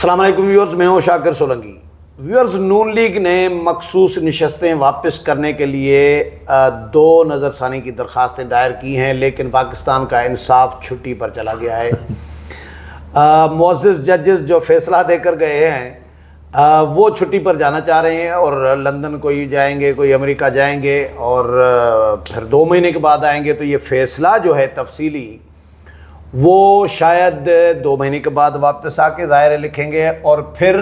السلام علیکم ویورز، میں ہوں شاکر سولنگی۔ ویورز، نون لیگ نے مخصوص نشستیں واپس کرنے کے لیے 2 نظر ثانی کی درخواستیں دائر کی ہیں، لیکن پاکستان کا انصاف چھٹی پر چلا گیا ہے۔ معزز ججز جو فیصلہ دے کر گئے ہیں وہ چھٹی پر جانا چاہ رہے ہیں اور لندن کوئی جائیں گے، کوئی امریکہ جائیں گے اور پھر 2 مہینے کے بعد آئیں گے۔ تو یہ فیصلہ جو ہے تفصیلی وہ شاید 2 مہینے کے بعد واپس آ کے ظاہر لکھیں گے، اور پھر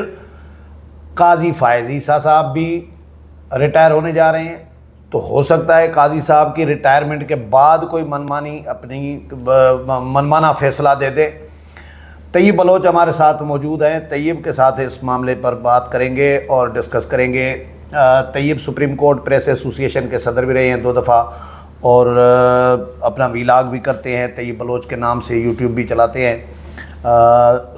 قاضی فائز عیسیٰ صاحب بھی ریٹائر ہونے جا رہے ہیں۔ تو ہو سکتا ہے قاضی صاحب کی ریٹائرمنٹ کے بعد کوئی منمانا فیصلہ دے دے۔ طیب بلوچ ہمارے ساتھ موجود ہیں، طیب کے ساتھ اس معاملے پر بات کریں گے اور ڈسکس کریں گے۔ طیب سپریم کورٹ پریس ایسوسی ایشن کے صدر بھی رہے ہیں 2 دفعہ، اور اپنا ویلاگ بھی کرتے ہیں، طیب بلوچ کے نام سے یوٹیوب بھی چلاتے ہیں،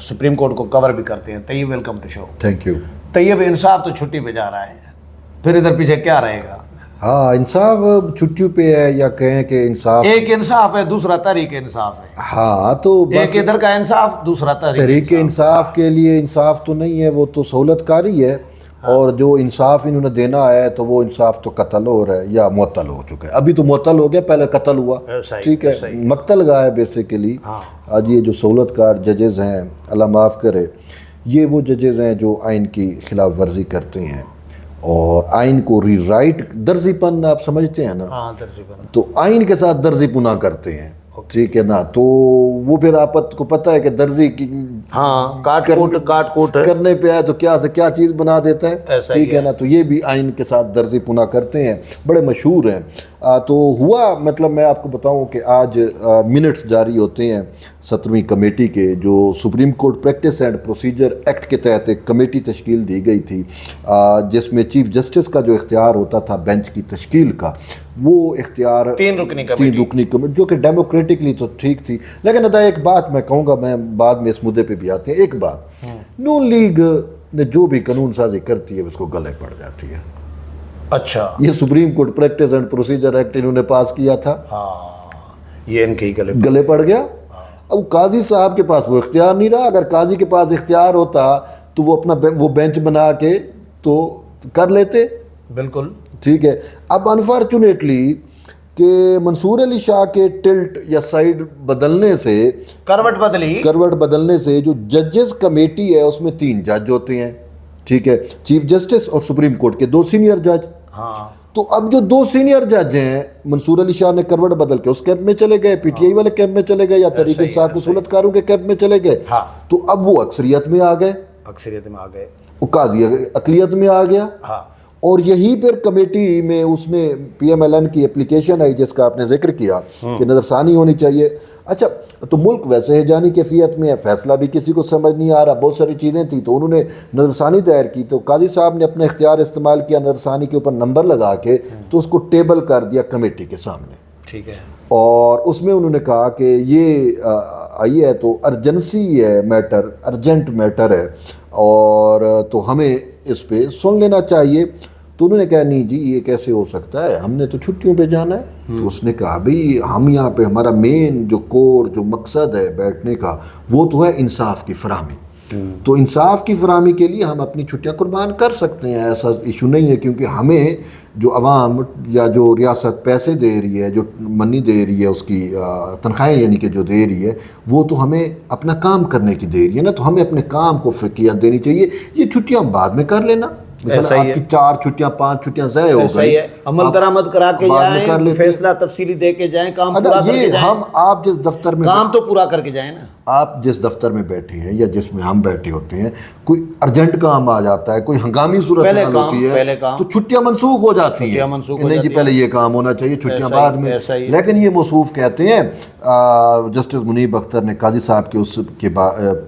سپریم کورٹ کو کور بھی کرتے ہیں۔ Tayyab welcome to show. Thank you. Tayyab, انصاف تو چھٹی پہ جا رہا ہے، پھر ادھر پیچھے کیا رہے گا؟ ہاں، انصاف چھٹیوں پہ ہے، یا کہیں کہ انصاف ایک انصاف ہے، دوسرا تحریک انصاف ہے۔ ہاں، تو ایک ادھر کا انصاف، دوسرا تحریک انصاف کے لیے انصاف تو نہیں ہے، وہ تو سہولت کاری ہے، اور جو انصاف انہوں نے دینا ہے تو وہ انصاف تو قتل ہو رہا ہے یا معطل ہو چکا ہے۔ ابھی تو معطل ہو گیا، پہلے قتل ہوا، ٹھیک ہے، مقتل گیا ہے بیسیکلی۔ آج یہ جو سہولت کار ججز ہیں، اللہ معاف کرے، یہ وہ ججز ہیں جو آئین کی خلاف ورزی کرتے ہیں اور آئین کو ری رائٹ، درزی پن آپ سمجھتے ہیں نا؟ ہاں، درزی پن، تو آئین کے ساتھ درزی پنا کرتے ہیں، ٹھیک ہے نا؟ تو وہ پھر آپ کو پتہ ہے کہ درزی کی ہاں کاٹ کوٹ کرنے پہ آئے تو کیا سے کیا چیز بنا دیتا ہے، ٹھیک ہے نا؟ تو یہ بھی آئین کے ساتھ درزی پنا کرتے ہیں، بڑے مشہور ہیں۔ تو ہوا مطلب میں آپ کو بتاؤں کہ آج منٹس جاری ہوتے ہیں 17ویں کمیٹی کے، جو supreme court practice and procedure act کے تحت ایک کمیٹی تشکیل دی گئی تھی، جس میں چیف جسٹس کا جو اختیار ہوتا تھا بینچ کی تشکیل کا، وہ اختیار 3 رکنی کمیٹی، جو کہ ڈیموکریٹکلی تو ٹھیک تھی۔ لیکن ادا ایک بات میں کہوں گا، میں بعد میں اس مدعے پہ بھی آتے ہیں، ایک بات، نون لیگ نے جو بھی قانون سازی کرتی ہے اس کو گلے پڑ جاتی ہے۔ اچھا، یہ supreme court practice and procedure act انہوں نے پاس کیا تھا، یہ ان کے گلے پڑ گیا۔ اب قاضی صاحب کے پاس وہ اختیار نہیں رہا، اگر قاضی کے پاس اختیار ہوتا تو وہ اپنا وہ بینچ بنا کے تو کر لیتے، بالکل ٹھیک ہے۔ اب انفارچونیٹلی کہ منصور علی شاہ کے ٹلٹ یا سائیڈ بدلنے سے، کروٹ بدلنے سے جو ججز کمیٹی ہے اس میں 3 جج ہوتے ہیں، ٹھیک ہے، چیف جسٹس اور سپریم کورٹ کے 2 سینئر جج۔ تو اب جو 2 سینئر جج ہیں، منصور علی شاہ نے کروٹ بدل کے اس کیمپ میں چلے گئے، پی ٹی آئی والے کیمپ میں چلے گئے، یا تحریک انصاف کے سہولت کاروں کے کیمپ میں چلے گئے، تو اب وہ اکثریت میں آ گئے، وہ قاضی اقلیت میں آ گیا۔ اور یہی پھر کمیٹی میں اس نے پی ایم ایل این کی اپلیکیشن آئی جس کا آپ نے ذکر کیا کہ نظر ثانی ہونی چاہیے۔ اچھا، تو ملک ویسے ہے جانی کیفیت میں ہے، فیصلہ بھی کسی کو سمجھ نہیں آ رہا، بہت ساری چیزیں تھیں، تو انہوں نے نظر ثانی دائر کی، تو قاضی صاحب نے اپنا اختیار استعمال کیا، نظر ثانی کے اوپر نمبر لگا کے تو اس کو ٹیبل کر دیا کمیٹی کے سامنے، ٹھیک ہے، اور اس میں انہوں نے کہا کہ یہ آئی ہے تو ارجنسی ہے، میٹر ارجنٹ میٹر ہے، اور تو ہمیں اس پہ سن لینا چاہیے۔ تو انہوں نے کہا نہیں جی، یہ کیسے ہو سکتا ہے، ہم نے تو چھٹیوں پہ جانا ہے۔ تو اس نے کہا بھئی ہم یہاں پہ، ہمارا مین جو کور جو مقصد ہے بیٹھنے کا وہ تو ہے انصاف کی فراہمی، تو انصاف کی فراہمی کے لیے ہم اپنی چھٹیاں قربان کر سکتے ہیں، ایسا ایشو نہیں ہے، کیونکہ ہمیں جو عوام یا جو ریاست پیسے دے رہی ہے، جو منی دے رہی ہے، اس کی تنخواہیں یعنی کہ جو دے رہی ہے، وہ تو ہمیں اپنا کام کرنے کی دے رہی ہے نا، تو ہمیں اپنے کام کو فوقیت دینی چاہیے۔ یہ چھٹیاں بعد میں کر لینا، مثلا آپ کی 4 چھٹیاں 5 چھٹیاں ضائع ہو گئی، عمل درآمد کرا کے جائیں، فیصلہ تفصیلی دے کے جائیں، کام پورا کر کے جائیں۔ آپ جس دفتر میں کام تو پورا کر کے جائیں نا، آپ جس دفتر میں بیٹھے ہیں یا جس میں ہم بیٹھے ہوتے ہیں، کوئی ارجنٹ کام آ جاتا ہے، کوئی ہنگامی صورتحال ہوتی ہے تو چھٹیاں منسوخ ہو جاتی ہیں کہ نہیں جی پہلے یہ کام ہونا چاہیے، چھٹیاں بعد میں۔ لیکن یہ موصوف کہتے ہیں، جسٹس منیب اختر نے قاضی صاحب کے اس کے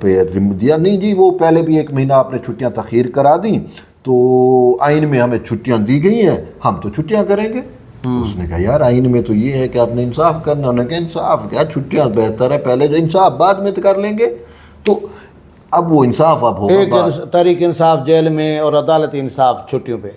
پہ دیا، نہیں جی وہ پہلے بھی 1 مہینہ آپ نے چھٹیاں تاخیر کرا دیں، تو آئین میں ہمیں چھٹیاں دی گئی ہیں، ہم تو چھٹیاں کریں گے۔ اس نے کہا یار آئین میں تو یہ ہے کہ آپ نے انصاف کرنا، انہوں نے کہا انصاف کیا، چھٹیاں بہتر ہے، پہلے جو انصاف بعد میں کر لیں گے۔ تو اب وہ انصاف اب ہوگا. ایک تحریک انصاف جیل میں اور عدالت انصاف چھٹیوں پہ.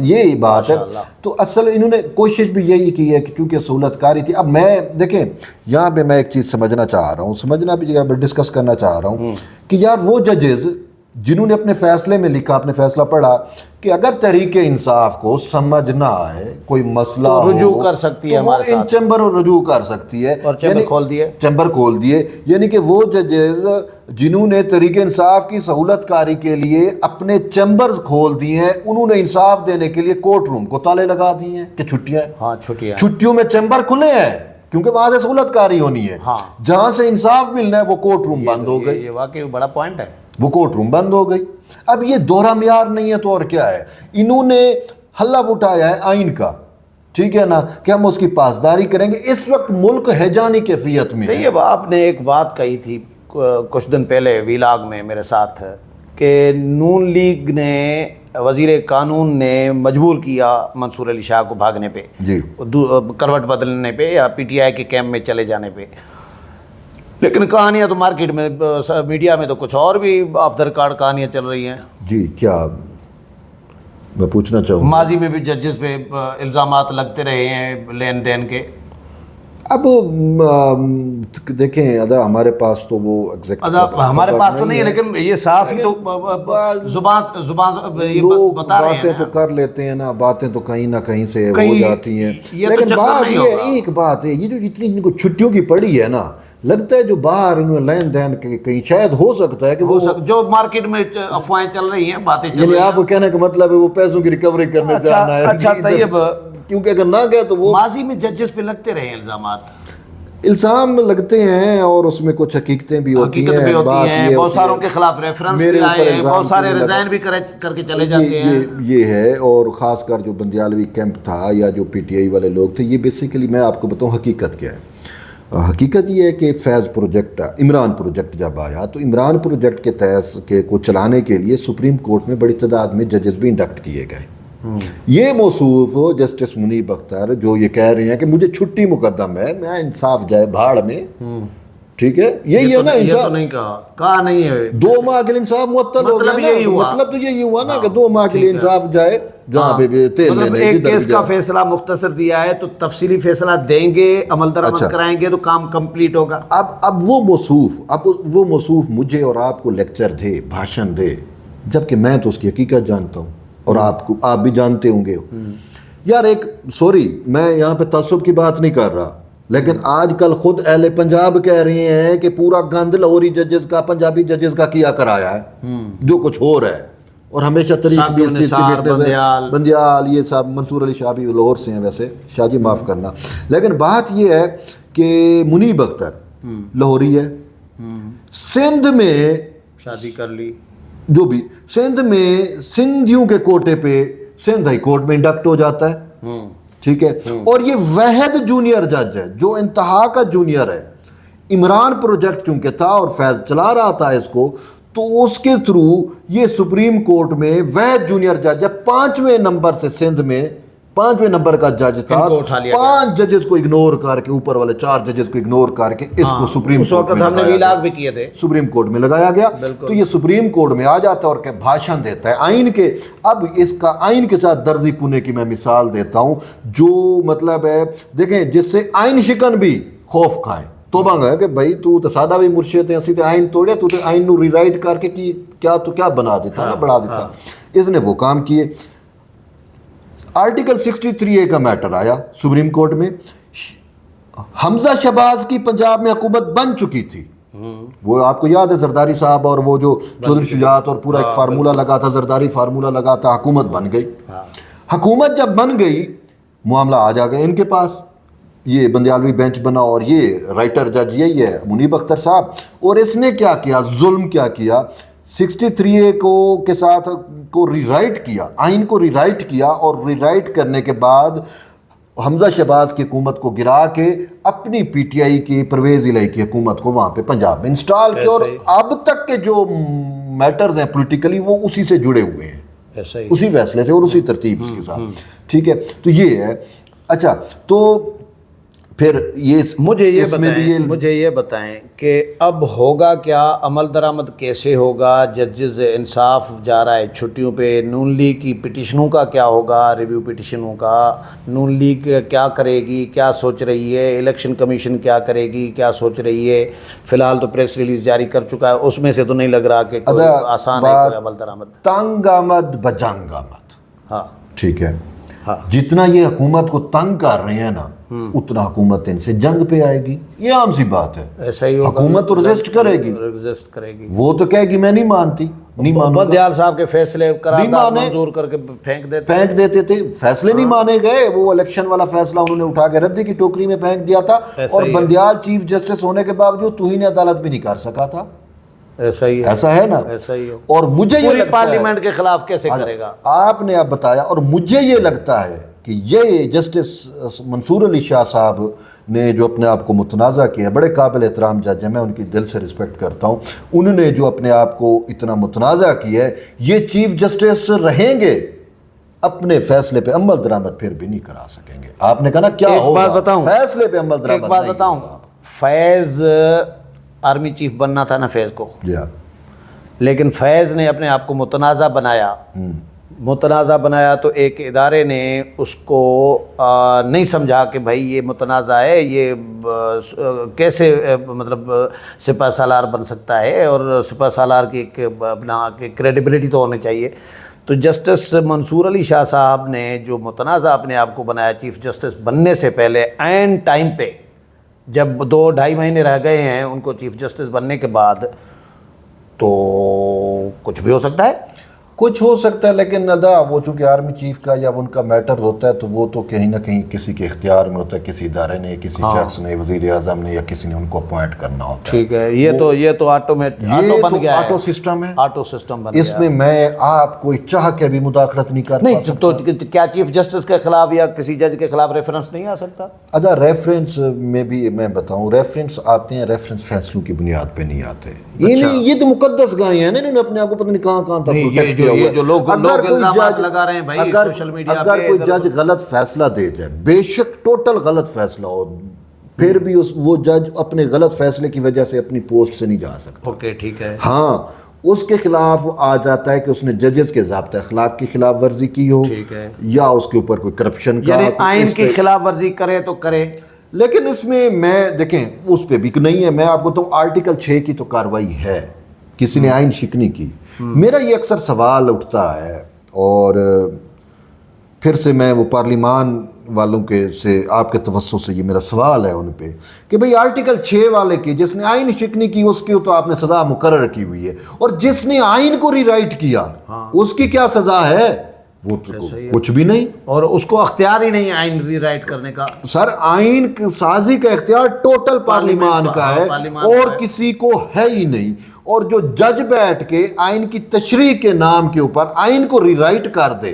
یہی بات ہے. تو اصل انہوں نے کوشش بھی یہی کی ہے کہ چونکہ سہولت کاری تھی. اب میں دیکھیں یہاں پہ میں ایک چیز سمجھنا چاہ رہا ہوں, ڈسکس کرنا چاہ رہا ہوں کہ یار وہ ججز جنہوں نے اپنے فیصلے میں لکھا, اپنے فیصلہ پڑھا کہ اگر تحریک انصاف کو سمجھ نہ آئے کوئی مسئلہ تو رجوع کر سکتی ہے, وہ ان چیمبر رجوع کر سکتی ہے, اور چیمبر کھول دیے. یعنی کہ وہ ججز جنہوں نے تحریک انصاف کی سہولت کاری کے لیے اپنے چیمبرز کھول دیے ہیں, انہوں نے انصاف دینے کے لیے کورٹ روم کو تالے لگا دیے ہیں کہ چھٹیوں میں چیمبر کھلے ہیں کیونکہ وہاں سے سہولت کاری ہونی ہے. جہاں سے انصاف ملنا ہے وہ کورٹ روم بند ہو گئی. یہ واقعی بڑا پوائنٹ ہے, وہ کورٹ روم بند ہو گئی. اب یہ دوہرا معیار نہیں ہے تو اور کیا ہے. انہوں نے حلف اٹھایا ہے آئین کا, ٹھیک ہے نا, کہ ہم اس کی پاسداری کریں گے. اس وقت ملک ہیجانی کیفیت میں ہے. آپ نے ایک بات کہی تھی کچھ دن پہلے ویلاگ میں میرے ساتھ کہ نون لیگ نے, وزیر قانون نے مجبور کیا منصور علی شاہ کو بھاگنے پہ, کروٹ بدلنے پہ یا پی ٹی آئی کے کیمپ میں چلے جانے پہ. لیکن کہانیاں تو مارکیٹ میں میڈیا میں تو کچھ اور بھی آف دا ریکارڈ کہانیاں چل رہی ہیں. جی کیا میں پوچھنا چاہوں, ماضی میں بھی ججز پہ الزامات لگتے رہے ہیں لین دین کے. اب دیکھیں ادا ہمارے پاس تو وہ ہمارے پاس تو نہیں ہے, لیکن یہ صاف ہی تو زبان لوگ باتیں تو کر لیتے ہیں نا, باتیں تو کہیں نہ کہیں سے ہو جاتی ہیں. لیکن بات یہ ایک بات ہے, یہ جو جتنی ان کو چھٹیوں کی پڑی ہے نا, لگتا ہے جو باہر انہوں نے لین دین کہیں شاید ہو سکتا ہے کہ وہ جو مارکیٹ میں افواہیں چل رہی ہیں, باتیں چل رہی ہیں, یعنی آپ کو کہنے کا مطلب ہے وہ پیسوں کی ریکوری کرنے جانا ہے. اچھا طیب, کیونکہ اگر نہ گئے تو وہ ماضی میں ججز پہ لگتے رہے الزامات, الزام لگتے ہیں اور اس میں کچھ حقیقتیں بھی ہوتی ہیں. بہت ساروں کے خلاف ریفرنس بھی آئے ہیں, بہت سارے ریزائن بھی کر کے چلے جاتے ہیں. یہ ہے, اور خاص کر جو بندیالوی کیمپ تھا یا جو پی ٹی آئی والے لوگ تھے, یہ بیسیکلی میں آپ کو بتاؤں حقیقت کیا ہے. حقیقت یہ ہے کہ فیض پروجیکٹ, عمران پروجیکٹ جب آیا تو عمران پروجیکٹ کے تحت کو چلانے کے لیے سپریم کورٹ میں بڑی تعداد میں ججز بھی انڈکٹ کیے گئے. یہ موصوف جسٹس منیب اختر جو یہ کہہ رہے ہیں کہ مجھے چھٹی مقدم ہے, میں انصاف جائے بھاڑ میں, ٹھیک ہے, یہی ہے نا انصاف. کہا نہیں ہے 2 ماہ کے لیے انصاف معطل ہو گیا نا, مطلب تو یہی ہوا نا کہ 2 ماہ کے لیے انصاف جائے جہاں پہ تیل لینے. ایک کیس کا فیصلہ مختصر دیا ہے تو تفصیلی فیصلہ دیں گے, عمل درآمد کرائیں گے تو کام کمپلیٹ ہوگا. اب وہ موصوف مجھے اور آپ کو لیکچر دے, بھاشن دے, جبکہ میں تو اس کی حقیقت جانتا ہوں اور آپ بھی جانتے ہوں گے. یار ایک سوری میں یہاں پہ تعصب کی بات نہیں کر رہا, لیکن آج کل خود اہل پنجاب کہہ رہے ہیں کہ پورا گند لاہوری ججز کا, پنجابی ججز کا کیا کرایا ہے جو کچھ ہو رہا ہے. اور ہمیشہ طریق بھی اس چیز کی فٹنس ہے. بندیال یہ صاحب, منصور علی شاہ بھی لاہور سے ہیں ویسے, شاہ جی معاف کرنا, لیکن بات یہ ہے کہ منیب اختر لاہوری ہے, سندھ میں شادی کر لی, جو بھی سندھ میں سندھیوں کے کوٹے پہ سندھ ہائی کورٹ میں انڈکٹ ہو جاتا ہے, ٹھیک ہے. اور یہ واحد جونیئر جج ہے جو انتہا کا جونیئر ہے. عمران پروجیکٹ چونکہ تھا اور فیض چلا رہا تھا اس کو, تو اس کے تھرو یہ سپریم کورٹ میں واحد جونیئر جج ہے. 5ویں نمبر سے سندھ میں 5ویں نمبر کا جج تھا. 5 ججز کو اگنور کر کے, اوپر والے 4 ججز کو اگنور کر کے اس کو سپریم کورٹ میں سپریم کورٹ میں لگایا گیا. تو یہ سپریم کورٹ میں آ جاتا ہے اور کہ بھاشن دیتا ہے آئین کے. اب اس کا آئین کے ساتھ درزی پونے کی میں مثال دیتا ہوں, جو مطلب ہے دیکھیں جس سے آئین شکن بھی خوف کھائیں. توبہ ہے کہ بھائی تو سادہ بھی مرشد ہے, اسی تے آئین توڑے, تو آئین نو ری رائٹ کر کے کیا بنا دیتا نا, بڑھا دیتا. اس نے وہ کام کیے. آرٹیکل 63A کا میٹر آیا سپریم کورٹ میں. حمزہ شہباز کی پنجاب میں حکومت بن چکی تھی, وہ آپ کو یاد ہے زرداری صاحب اور وہ جو چودھری شجاعت اور پورا ایک فارمولہ لگا تھا, زرداری فارمولہ لگا تھا, حکومت بن گئی. حکومت جب بن گئی معاملہ آ جا گیا ان کے پاس, یہ بندیالوی بینچ بنا اور یہ رائٹر جج یہی ہے منیب اختر صاحب. اور اس نے کیا کیا, ظلم کیا کیا, 63A کے ساتھ کو ری رائٹ کیا, آئین کو ری رائٹ کیا, اور ری رائٹ کرنے کے بعد حمزہ شہباز کی حکومت کو گرا کے اپنی پی ٹی آئی کی پرویز الہی کی حکومت کو وہاں پہ پنجاب میں انسٹال کیا. اور اب تک کے جو میٹرز ہیں پولیٹیکلی وہ اسی سے جڑے ہوئے ہیں, اسی فیصلے سے اور اسی ترتیب کے ساتھ, ٹھیک ہے. تو یہ ہے. اچھا, تو پھر یہ مجھے یہ بتائیں کہ اب ہوگا کیا، عمل درآمد کیسے ہوگا؟ ججز انصاف جا رہا ہے چھٹیوں پہ، نون لیگ کی پٹیشنوں کا کیا ہوگا، ریویو پٹیشنوں کا نون لیگ کیا کرے گی، کیا سوچ رہی ہے؟ الیکشن کمیشن کیا کرے گی، کیا سوچ رہی ہے؟ فی الحال تو پریس ریلیز جاری کر چکا ہے، اس میں سے تو نہیں لگ رہا کہ کوئی آسان ہے کوئی عمل درآمد۔ تنگ آمد بجنگ آمد، ہاں ٹھیک ہے، ہاں، جتنا یہ حکومت کو تنگ کر رہے ہیں نا اتنا حکومت ان سے جنگ پہ آئے گی، یہ عام سی بات ہے۔ ایسا ہی ہوگا، حکومت تو ریزسٹ کرے گی، وہ تو کہے گی میں نہیں مانتی، نہیں مانوں گا۔ بندیال صاحب کے فیصلے قرارداد منظور کر کے پھینک دیتے تھے، فیصلے نہیں مانے گئے، وہ الیکشن والا فیصلہ انہوں نے اٹھا کے ردی کی ٹوکری میں پھینک دیا تھا، اور بندیال چیف جسٹس ہونے کے باوجود توہین عدالت بھی نہیں کر سکا تھا۔ ایسا ہے نا، ایسا ہی ہے۔ اور مجھے یہ لگتا ہے پارلیمنٹ کے خلاف کیسے کرے گا؟ آپ نے اب بتایا، اور مجھے یہ لگتا ہے کہ یہ جسٹس منصور علی شاہ صاحب نے جو اپنے آپ کو متنازع کیا، بڑے قابل احترام جج ہیں، میں ان کی دل سے رسپیکٹ کرتا ہوں، انہوں نے جو اپنے آپ کو اتنا متنازع کیا ہے، یہ چیف جسٹس رہیں گے، اپنے فیصلے پہ عمل درآمد پھر بھی نہیں کرا سکیں گے۔ آپ نے کہا نا کیا ہوگا، فیصلے پہ عمل درآمد۔ ایک بات بتاؤں، فیض آرمی چیف بننا تھا نا فیض کو، لیکن فیض نے اپنے آپ کو متنازع بنایا تو ایک ادارے نے اس کو نہیں سمجھا کہ بھائی یہ متنازع ہے، یہ کیسے مطلب سپہ سالار بن سکتا ہے، اور سپہ سالار کی ایک اپنا کریڈیبلٹی تو ہونی چاہیے۔ تو جسٹس منصور علی شاہ صاحب نے جو متنازع اپنے آپ کو بنایا چیف جسٹس بننے سے پہلے، عین ٹائم پہ جب 2-2.5 مہینے رہ گئے ہیں ان کو چیف جسٹس بننے کے بعد، تو کچھ بھی ہو سکتا ہے، کچھ ہو سکتا ہے، لیکن ادا وہ چونکہ آرمی چیف کا یا ان کا میٹر ہوتا ہے تو وہ تو کہیں نہ کہیں کسی کے اختیار میں ہوتا ہے، کسی ادارے نے، کسی شخص نے، وزیر اعظم نے یا کسی نے ان کو اپوائنٹ کرنا ہوتا ہے۔ ٹھیک ہے، یہ تو آٹو بن گیا ہے، آٹو سسٹم ہے، آٹو سسٹم بن گیا۔ اس میں میں آپ کوئی چاہ کے بھی مداخلت نہیں کر نہیں، تو کیا چیف جسٹس کے خلاف یا کسی جج کے خلاف ریفرنس نہیں آ سکتا؟ ادا ریفرنس میں بھی میں بتاؤں، ریفرنس آتے ہیں، ریفرنس فیصلوں کی بنیاد پہ نہیں آتے، یہ تو مقدس گائے ہیں نا، انہوں نے اپنے آپ کو پتہ نہیں کہاں تک پروٹیکٹ کیا ہوا ہے۔ اگر کوئی جج غلط فیصلہ دے جائے، بے شک ٹوٹل غلط فیصلہ ہو، پھر بھی وہ جج اپنے غلط فیصلے کی وجہ سے اپنی پوسٹ سے نہیں جا سکتا۔ اوکے، ٹھیک ہے، ہاں، اس کے خلاف آ جاتا ہے کہ اس نے ججز کے ضابطۂ اخلاق کی خلاف ورزی کی ہو، یا اس کے اوپر کوئی کرپشن کا، یعنی آئین کی خلاف ورزی کرے تو کرے۔ لیکن اس میں دیکھیں اس پہ بھی نہیں ہے، میں آپ کو تو آرٹیکل 6 کی تو کارروائی ہے، کسی نے آئین شکنی کی۔ میرا یہ اکثر سوال اٹھتا ہے، اور پھر سے میں وہ پارلیمان والوں کے سے آپ کے توسط سے یہ میرا سوال ہے ان پہ کہ بھئی آرٹیکل 6 والے کی جس نے آئین شکنی کی اس کی تو آپ نے سزا مقرر کی ہوئی ہے، اور جس نے آئین کو ری رائٹ کیا اس کی کیا سزا ہے؟ وہ تو کچھ بھی نہیں، اور اس کو اختیار ہی نہیں آئین ری رائٹ کرنے کا۔ سر، آئین سازی کا اختیار ٹوٹل پارلیمان کا ہے، اور کسی کو ہے ہی نہیں، اور جو جج بیٹھ کے آئین کی تشریح کے نام کے اوپر آئین کو ری رائٹ کر دے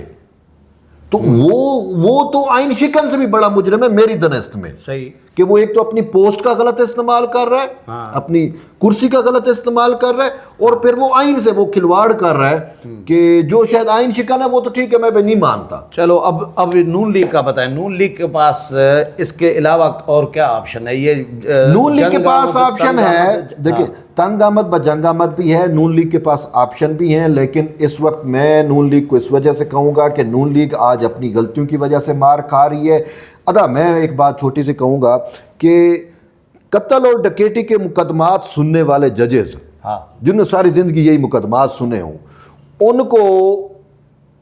تو وہ تو آئین شکن سے بھی بڑا مجرم ہے میری دنست میں، صحیح، کہ وہ ایک تو اپنی پوسٹ کا غلط استعمال کر رہا ہے، اپنی کرسی کا غلط استعمال کر رہا ہے، اور پھر وہ آئین سے وہ کھلواڑ کر رہا ہے کہ جو شاید آئین شکن ہے وہ تو ٹھیک ہے، میں نہیں مانتا۔ چلو اب نون لیگ کا بتائیں، نون لیگ کے پاس اس کے علاوہ اور کیا آپشن ہے؟ یہ نون لیگ کے پاس آپشن ہے، دیکھیں تنگ آمد بجنگ آمد بھی ہے، نون لیگ کے پاس آپشن بھی ہیں، لیکن اس وقت میں نون لیگ کو اس وجہ سے کہوں گا کہ نون لیگ آج اپنی غلطیوں کی وجہ سے مار کھا رہی ہے۔ ادا میں ایک بات چھوٹی سی کہوں گا کہ قتل اور ڈکیٹی کے مقدمات سننے والے ججز جن نے ساری زندگی یہی مقدمات سنے ہوں، ان کو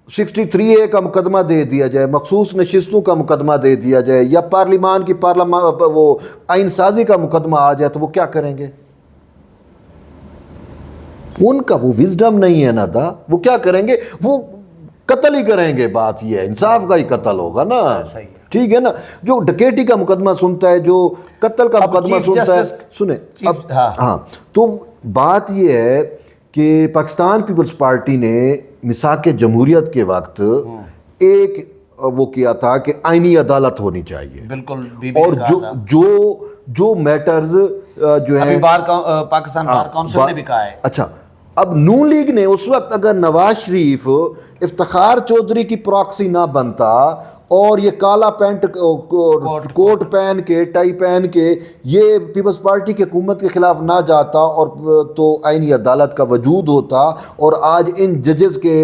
63A کا مقدمہ دے دیا جائے، مخصوص نشستوں کا مقدمہ دے دیا جائے، یا پارلیمان کی وہ آئین سازی کا مقدمہ آ جائے، تو وہ کیا کریں گے؟ ان کا وہ وزڈم نہیں ہے نا دا، وہ کیا کریں گے؟ وہ قتل ہی کریں گے، بات یہ ہے، انصاف کا ہی قتل ہوگا نا، ٹھیک ہے نا؟ جو ڈکیٹی کا مقدمہ سنتا ہے، جو قتل کا مقدمہ سنتا ہے، سنیں اب ہاں، تو بات یہ ہے کہ پاکستان پیپلز پارٹی نے مساق جمہوریت کے وقت ایک وہ کیا تھا کہ آئینی عدالت ہونی چاہیے، بالکل، اور جو میٹرز جو ہے پاکستان بار کونسل نے بھی کہا ہے۔ اچھا، اب نون لیگ نے اس وقت اگر نواز شریف افتخار چودھری کی پراکسی نہ بنتا اور یہ کالا پینٹ کوٹ پہن کے ٹائی پہن کے یہ پیپلز پارٹی کی حکومت کے خلاف نہ جاتا اور تو آئینی عدالت کا وجود ہوتا، اور آج ان ججز کے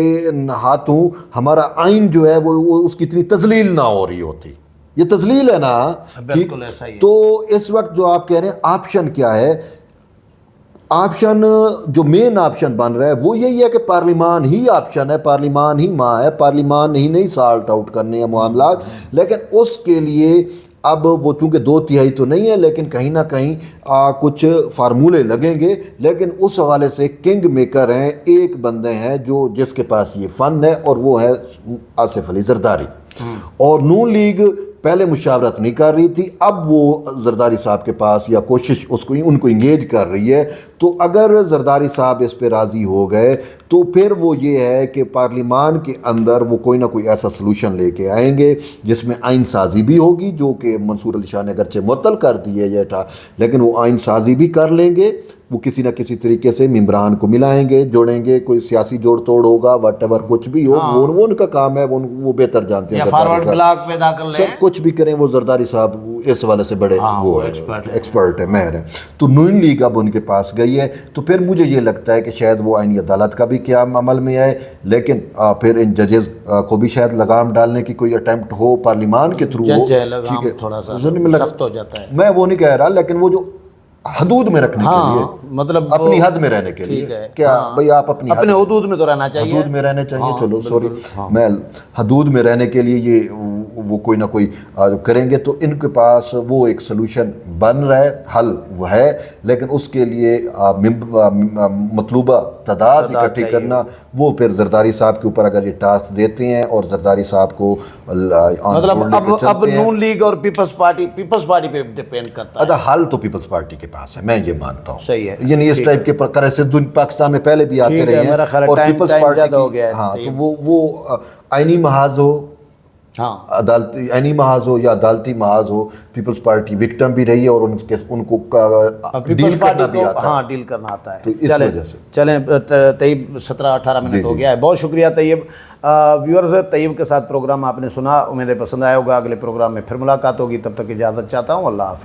ہاتھوں ہمارا آئین جو ہے وہ اس کی اتنی تذلیل نہ ہو رہی ہوتی. یہ تذلیل ہے نا. بالکل ایسا ہی ہے. تو اس وقت جو آپ کہہ رہے ہیں آپشن کیا ہے، آپشن جو مین آپشن بن رہا ہے وہ یہی ہے کہ پارلیمان ہی آپشن ہے، پارلیمان ہی ماں ہے، پارلیمان ہی نہیں سالٹ آؤٹ کرنے ہیں معاملات. لیکن اس کے لیے اب وہ چونکہ 2/3 تو نہیں ہے، لیکن کہیں نہ کہیں کچھ فارمولے لگیں گے. لیکن اس حوالے سے کنگ میکر ہیں، ایک بندے ہیں جس کے پاس یہ فن ہے، اور وہ ہے آصف علی زرداری. اور نون لیگ پہلے مشاورت نہیں کر رہی تھی، اب وہ زرداری صاحب کے پاس یا کوشش ان کو انگیج کر رہی ہے. تو اگر زرداری صاحب اس پہ راضی ہو گئے تو پھر وہ یہ ہے کہ پارلیمان کے اندر وہ کوئی نہ کوئی ایسا سلوشن لے کے آئیں گے جس میں آئین سازی بھی ہوگی، جو کہ منصور علی شاہ نے اگرچہ معطل کر دی ہے یہ تھا، لیکن وہ آئین سازی بھی کر لیں گے. وہ کسی نہ کسی طریقے سے ممبران کو ملائیں گے، جوڑیں گے، کوئی سیاسی جوڑ توڑ ہوگا، واٹ ایور کچھ بھی ہو، وہ ان کا کام ہے، وہ بہتر جانتے ہیں. فارورڈ بلاک پیدا کر لیں، سب کچھ بھی کریں. وہ زرداری صاحب اس والے سے بڑے وہ ایکسپرٹ ہے، ماہر ہے. تو نون لیگ اب ان کے پاس گئی ہے. تو پھر مجھے یہ لگتا ہے کہ شاید وہ آئینی عدالت کا بھی قیام عمل میں آئے، لیکن پھر ان ججز کو بھی شاید لگام ڈالنے کی کوئی اٹیمپٹ ہو پارلیمان کے تھرو ہو. ٹھیک ہے، تھوڑا سا سخت ہو جاتا ہے. میں وہ نہیں کہہ رہا، لیکن وہ جو حدود میں رکھنے کے لیے، مطلب اپنی حد میں رہنے کے لیے، کیا بھئی آپ اپنے حدود میں تو رہنا چاہیے، حدود میں رہنے چاہیے. چلو سوری، میں حدود میں رہنے کے لیے یہ وہ کوئی نہ کوئی کریں گے. تو ان کے پاس وہ ایک سلوشن بن رہا ہے، حل وہ ہے، لیکن اس کے لیے مطلوبہ تعداد اکٹھی کرنا، وہ پھر زرداری صاحب کے اوپر اگر یہ ٹاسک دیتے ہیں اور زرداری صاحب کو مطلب اب نون لیگ اور پیپلز پارٹی پہ ڈیپینڈ کرتا ہے. حل تو پیپلز پارٹی کے پاس ہے، میں یہ مانتا ہوں. صحیح ہے، یعنی اس ٹائپ کے کرے سے پاکستان میں پہلے بھی آتے رہے ہیں، اور پیپلز پارٹی ہاں تو وہ آئینی محاذ ہو، عدالتی آئینی محاذ ہو یا عدالتی محاذ ہو، پیپلز پارٹی وکٹم بھی رہی ہے اور ان کو ڈیل کرنا بھی آتا ہے. ہاں، ڈیل کرنا آتا ہے. تو اس وجہ سے چلیں طیب 17-18 منٹ ہو گیا ہے. بہت شکریہ طیب. ویورز، طیب کے ساتھ پروگرام آپ نے سنا، امید ہے پسند آیا ہوگا. اگلے پروگرام میں پھر ملاقات ہوگی، تب تک اجازت چاہتا ہوں. اللہ حافظ.